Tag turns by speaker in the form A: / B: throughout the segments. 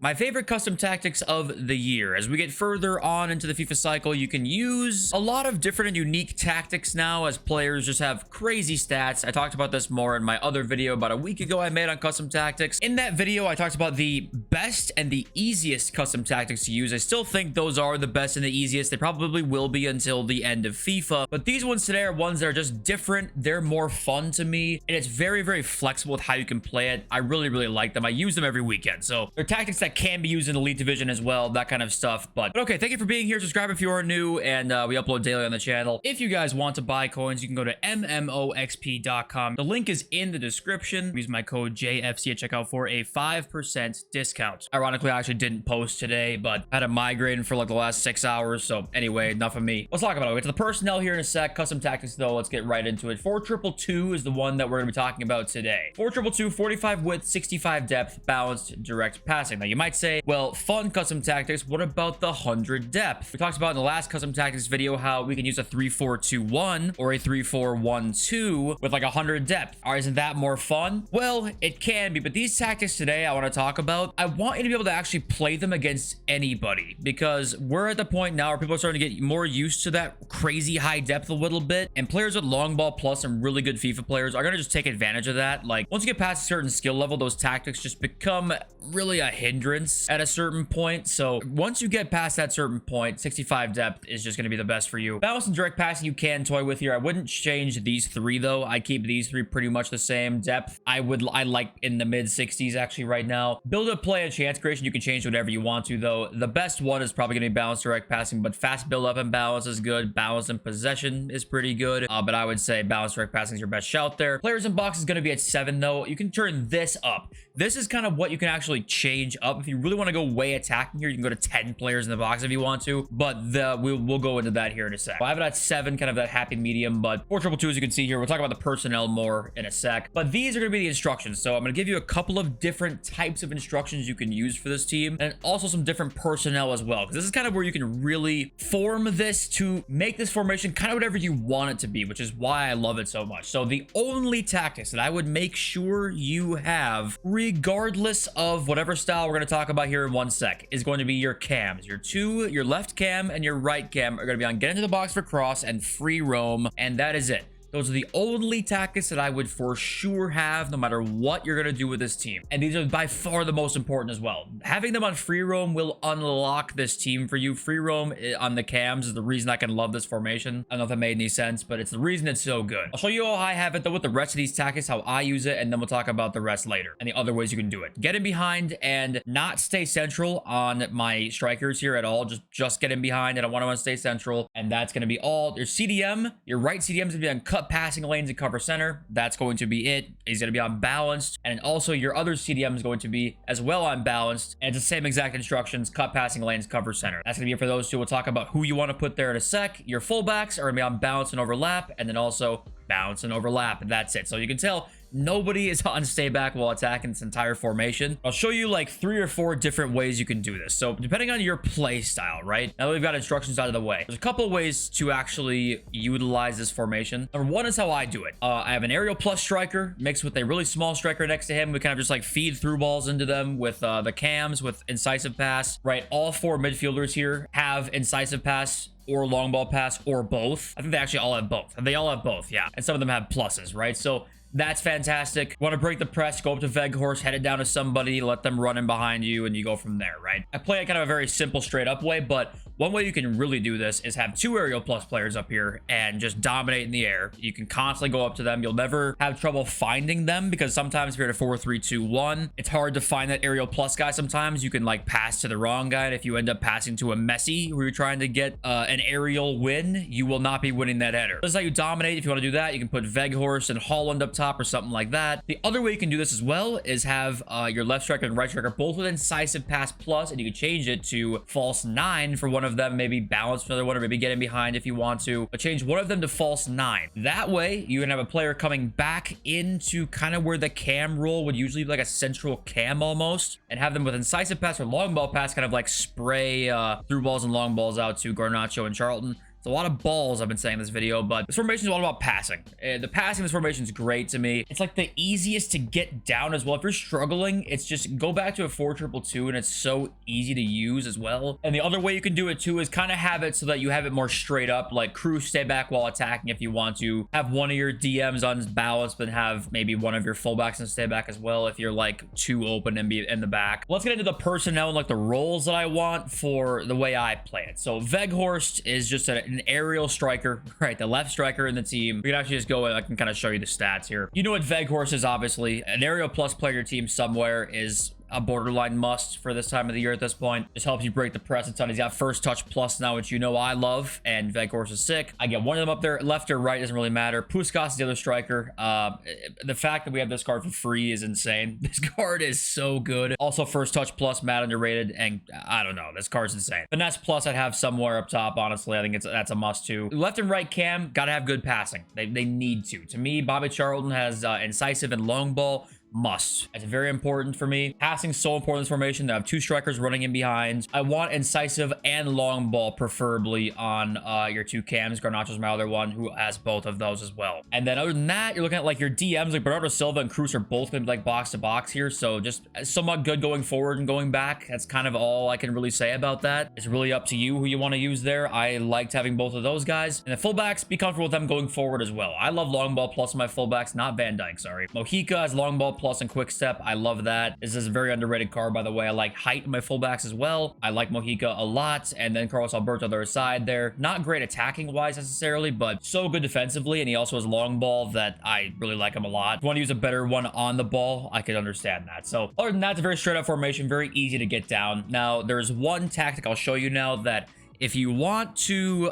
A: My favorite custom tactics of the year. As we get further on into the FIFA cycle, you can use a lot of different and unique tactics now as players just have crazy stats. I talked about this more in my other video about a week ago I made on custom tactics. In that video, I talked about the best and the easiest custom tactics to use. I still think those are the best and the easiest. They probably will be until the end of FIFA. But these ones today are ones that are just different. They're more fun to me. And it's very, very flexible with how you can play it. I really, really like them. I use them every weekend. So they're tactics that can be used in Elite Division as well, that kind of stuff. But okay, thank you for being here. Subscribe if you are new, and we upload daily on the channel. If you guys want to buy coins, you can go to mmoxp.com. The link is in the description. Use my code JFC at checkout for a 5% discount. Ironically, I actually didn't post today, but I had a migraine for like the last 6 hours. So anyway, enough of me. Let's talk about it. We'll get to the personnel here in a sec. Custom tactics though, let's get right into it. 4222 is the one that we're going to be talking about today. 4222, 45 width, 65 depth, balanced, direct passing. Now you might say, well, fun custom tactics, what about the 100 depth? We talked about in the last custom tactics video how we can use a 3-4-2-1 or a 3-4-1-2 with like 100 depth. Or isn't that more fun? Well, it can be, but these tactics today I want to talk about, I want you to be able to actually play them against anybody, because we're at the point now where people are starting to get more used to that crazy high depth a little bit, and players with long ball plus and really good FIFA players are going to just take advantage of that. Like once you get past a certain skill level, those tactics just become really a hindrance at a certain point. So once you get past that certain point, 65 depth is just going to be the best for you. Balance and direct passing you can toy with here. I wouldn't change these three though. I keep these three pretty much the same. Depth I like in the mid 60s actually right now. Build up play and chance creation you can change whatever you want to though. The best one is probably going to be balance direct passing, but fast build up and balance is good. Balance and possession is pretty good, but I would say balance direct passing is your best shout there. Players in box is going to be at 7 though. You can turn this up. This is kind of what you can actually change up. If you really want to go way attacking here, you can go to 10 players in the box if you want to, but we'll go into that here in a sec. I have it at 7, kind of that happy medium, but 4222, as you can see here, we'll talk about the personnel more in a sec, but these are going to be the instructions. So I'm going to give you a couple of different types of instructions you can use for this team, and also some different personnel as well, because this is kind of where you can really form this to make this formation kind of whatever you want it to be, which is why I love it so much. So the only tactics that I would make sure you have, regardless of whatever style we're going to talk about here in 1 sec, is going to be your cams. Your left cam and your right cam are going to be on get into the box for cross and free roam, and that is it. Those are the only tactics that I would for sure have no matter what you're going to do with this team. And these are by far the most important as well. Having them on free roam will unlock this team for you. Free roam on the cams is the reason I can love this formation. I don't know if that made any sense, but it's the reason it's so good. I'll show you how I have it though with the rest of these tactics, how I use it, and then we'll talk about the rest later and the other ways you can do it. Get in behind and not stay central on my strikers here at all. Just get in behind, and I want to stay central, and that's going to be all. Your CDM, your right CDM is going to be on cut passing lanes and cover center. That's going to be it. He's going to be on balanced, and also your other CDM is going to be as well on balanced, and it's the same exact instructions: cut passing lanes, cover center. That's going to be it for those two. We'll talk about who you want to put there in a sec. Your fullbacks are going to be on balance and overlap, and then also balance and overlap, and that's it. So you can tell nobody is on stay back while attacking this entire formation. I'll show you like 3 or 4 different ways you can do this. So depending on your play style, right? Now that we've got instructions out of the way, there's a couple of ways to actually utilize this formation. Number 1 is how I do it. I have an aerial plus striker mixed with a really small striker next to him. We kind of just like feed through balls into them with the cams with incisive pass, right? All 4 midfielders here have incisive pass or long ball pass or both. I think they actually all have both. They all have both, yeah. And some of them have pluses, right? So that's fantastic. Want to break the press, go up to Veghorst, head it down to somebody, let them run in behind you, and you go from there, right? I play it kind of a very simple, straight up way, but one way you can really do this is have 2 aerial plus players up here and just dominate in the air. You can constantly go up to them. You'll never have trouble finding them, because sometimes if you're at a 4-3-2-1, it's hard to find that aerial plus guy. Sometimes you can like pass to the wrong guy, and if you end up passing to a Messi where you're trying to get an aerial win, you will not be winning that header. This is how you dominate. If you want to do that, you can put Veghorst and Holland up top or something like that. The other way you can do this as well is have your left striker and right striker both with incisive pass plus, and you can change it to false 9 for one of them, maybe balance for another one, or maybe get in behind if you want to, but change one of them to false 9. That way you can have a player coming back into kind of where the cam role would usually be, like a central cam almost, and have them with incisive pass or long ball pass kind of like spray through balls and long balls out to Garnacho and Charlton. It's a lot of balls I've been saying in this video, but this formation is all about passing. The passing in this formation is great to me. It's like the easiest to get down as well. If you're struggling, it's just go back to a 4-2-2 and it's so easy to use as well. And the other way you can do it too is kind of have it so that you have it more straight up, like cruise, stay back while attacking if you want to. Have one of your DMs unbalanced, but have maybe one of your fullbacks and stay back as well if you're like too open and be in the back. Let's get into the personnel and like the roles that I want for the way I play it. So Weghorst is just an aerial striker, right? The left striker in the team. We can actually just go and I can kind of show you the stats here. You know what Weghorst is, obviously. An aerial plus player in your team somewhere is a borderline must for this time of the year at this point. Just helps you break the press a ton. He's got first touch plus now, which you know I love, and Weghorst is sick. I get one of them up there, left or right, doesn't really matter. Puskas is the other striker. The fact that we have this card for free is insane. This card is so good. Also first touch plus, mad underrated, and I don't know, this card's insane. Finesse plus I'd have somewhere up top, honestly. I think that's a must too. Left and right cam, gotta have good passing. They need to. To me, Bobby Charlton has incisive and long ball. Must. It's very important for me. Passing so important in this formation. I have two strikers running in behind. I want incisive and long ball, preferably on your two cams. Garnacho's my other one who has both of those as well. And then other than that, you're looking at like your DMs, like Bernardo Silva and Cruz are both gonna be like box to box here. So just somewhat good going forward and going back. That's kind of all I can really say about that. It's really up to you who you want to use there. I liked having both of those guys. And the fullbacks, be comfortable with them going forward as well. I love long ball plus on my fullbacks, not Van Dijk, sorry. Mojica has long ball plus and quick step. I love that. This is a very underrated card, by the way. I like height in my fullbacks as well. I like Mojica a lot. And then Carlos Alberto on the other side there. Not great attacking wise necessarily, but so good defensively. And he also has long ball that I really like him a lot. If you want to use a better one on the ball, I could understand that. So other than that, it's a very straight up formation, very easy to get down. Now, there's one tactic I'll show you now that if you want to,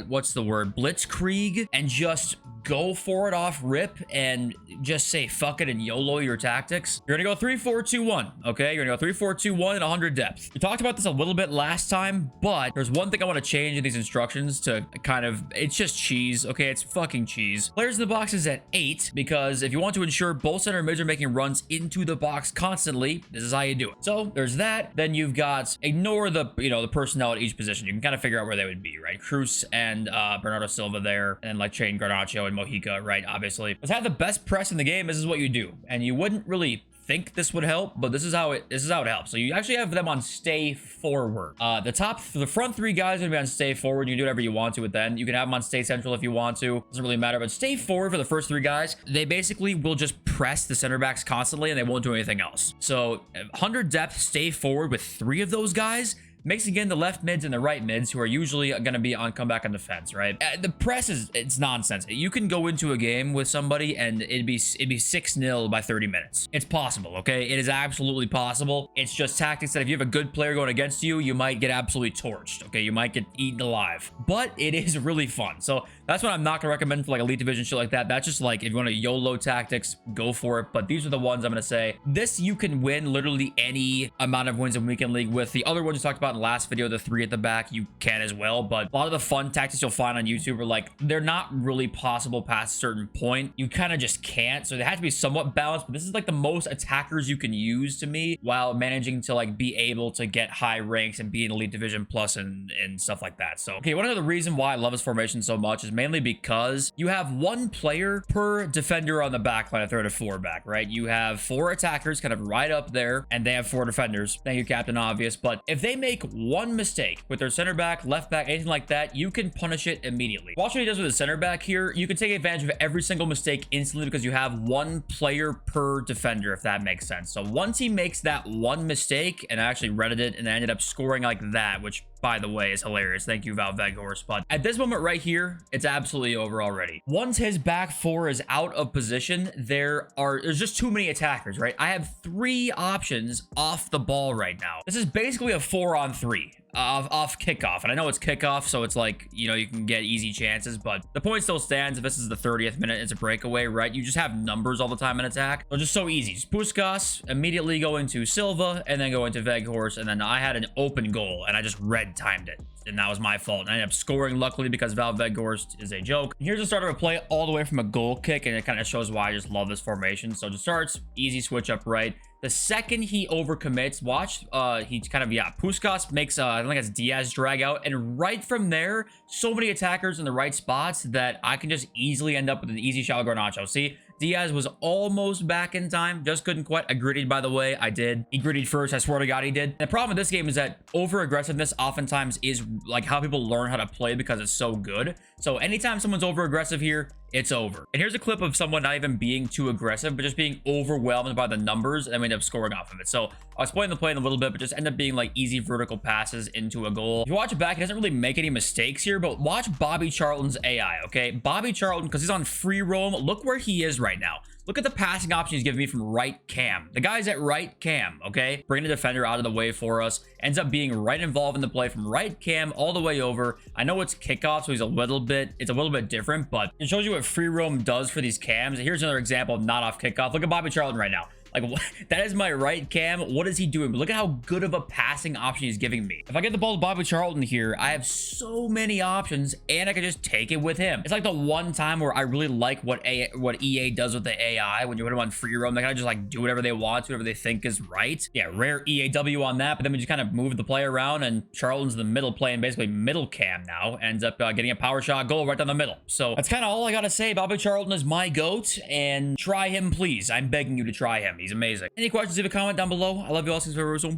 A: what's the word? Blitzkrieg and just go for it off rip and just say fuck it and YOLO your tactics. You're gonna go 3-4-2-1, okay? You're gonna go 3-4-2-1 and 100 depth. We talked about this a little bit last time, but there's one thing I want to change in these instructions to kind of, it's just cheese, okay? It's fucking cheese. Players in the box is at 8 because if you want to ensure both center mids are making runs into the box constantly, this is how you do it. So there's that. Then you've got, ignore the, the personnel at each position. You can kind of figure out where they would be, right? Cruz and Bernardo Silva there, and like Chain Garnacho and Mojica, right? Obviously, let's have the best press in the game. This is what you do, and you wouldn't really think this would help, but this is how it helps. So you actually have them on stay forward. The front three guys are gonna be on stay forward. You can do whatever you want to with them. You can have them on stay central if you want to. Doesn't really matter, but stay forward for the first three guys. They basically will just press the center backs constantly and they won't do anything else. So 100 depth, stay forward with three of those guys makes again the left mids and the right mids who are usually going to be on comeback on defense, right? The press it's nonsense. You can go into a game with somebody and it'd be 6-0 by 30 minutes. It's possible, okay? It is absolutely possible. It's just tactics that if you have a good player going against you, you might get absolutely torched, okay? You might get eaten alive, but it is really fun. So that's what I'm not going to recommend for like Elite Division shit like that. That's just like if you want to YOLO tactics, go for it. But these are the ones I'm going to say. This you can win literally any amount of wins in Weekend League with. The other ones we talked about in the last video, the 3 at the back, you can as well. But a lot of the fun tactics you'll find on YouTube are like, they're not really possible past a certain point. You kind of just can't. So they have to be somewhat balanced. But this is like the most attackers you can use to me while managing to like be able to get high ranks and be in Elite Division Plus and stuff like that. So, okay, one of the reasons why I love this formation so much is mainly because you have one player per defender on the back line if they're at a 4-back, right? You have 4 attackers kind of right up there, and they have 4 defenders. Thank you, Captain Obvious. But if they make one mistake with their center back, left back, anything like that, you can punish it immediately. Watch what he does with his center back here. You can take advantage of every single mistake instantly because you have one player per defender, if that makes sense. So once he makes that one mistake, and I actually read it and I ended up scoring like that, which by the way is hilarious. Thank you, Val Weghorst. But at this moment right here, it's absolutely over already. Once his back 4 is out of position, there's just too many attackers, right? I have 3 options off the ball right now. This is basically a 4-on-3 off kickoff, and I know it's kickoff, so it's like, you can get easy chances, but the point still stands. If this is the 30th minute, it's a breakaway, right? You just have numbers all the time in attack, so just so easy. Just Puskas, immediately go into Silva, and then go into Weghorst, and then I had an open goal, and I just red timed it. and that was my fault. And I ended up scoring, luckily, because Valvegorst is a joke. And here's the start of a play all the way from a goal kick, and it kind of shows why I just love this formation. So to start, easy switch up right. The second he overcommits, watch, he kind of, Puskas makes, I think it's Diaz drag out. And right from there, so many attackers in the right spots that I can just easily end up with an easy shot Garnacho. See? Diaz was almost back in time, just couldn't quite. I grittied, by the way. I did. He grittied first. I swear to God he did. And the problem with this game is that over-aggressiveness oftentimes is like how people learn how to play because it's so good. So anytime someone's over-aggressive here, it's over. And here's a clip of someone not even being too aggressive, but just being overwhelmed by the numbers, and we end up scoring off of it. So I'll explain the play in a little bit, but just end up being like easy vertical passes into a goal. If you watch it back, he doesn't really make any mistakes here, but watch Bobby Charlton's AI, okay? Bobby Charlton, because he's on free roam, look where he is right now. Look at the passing option he's giving me from right cam. The guy's at right cam, okay? Bringing the defender out of the way for us. Ends up being right involved in the play from right cam all the way over. I know it's kickoff, so it's a little bit different, but it shows you what free roam does for these cams. Here's another example of not off kickoff. Look at Bobby Charlton right now. Like, that is my right cam. What is he doing? But look at how good of a passing option he's giving me. If I get the ball to Bobby Charlton here, I have so many options, and I can just take it with him. It's like the one time where I really like what EA does with the AI when you put them on free roam. They kind of just like do whatever they want, whatever they think is right. Yeah, rare EAW on that, but then we just kind of move the play around, and Charlton's in the middle playing basically middle cam now. Ends up getting a power shot goal right down the middle. So that's kind of all I got to say. Bobby Charlton is my GOAT, and try him, please. I'm begging you to try him. He's amazing. Any questions, leave a comment down below. I love you all. Since we're so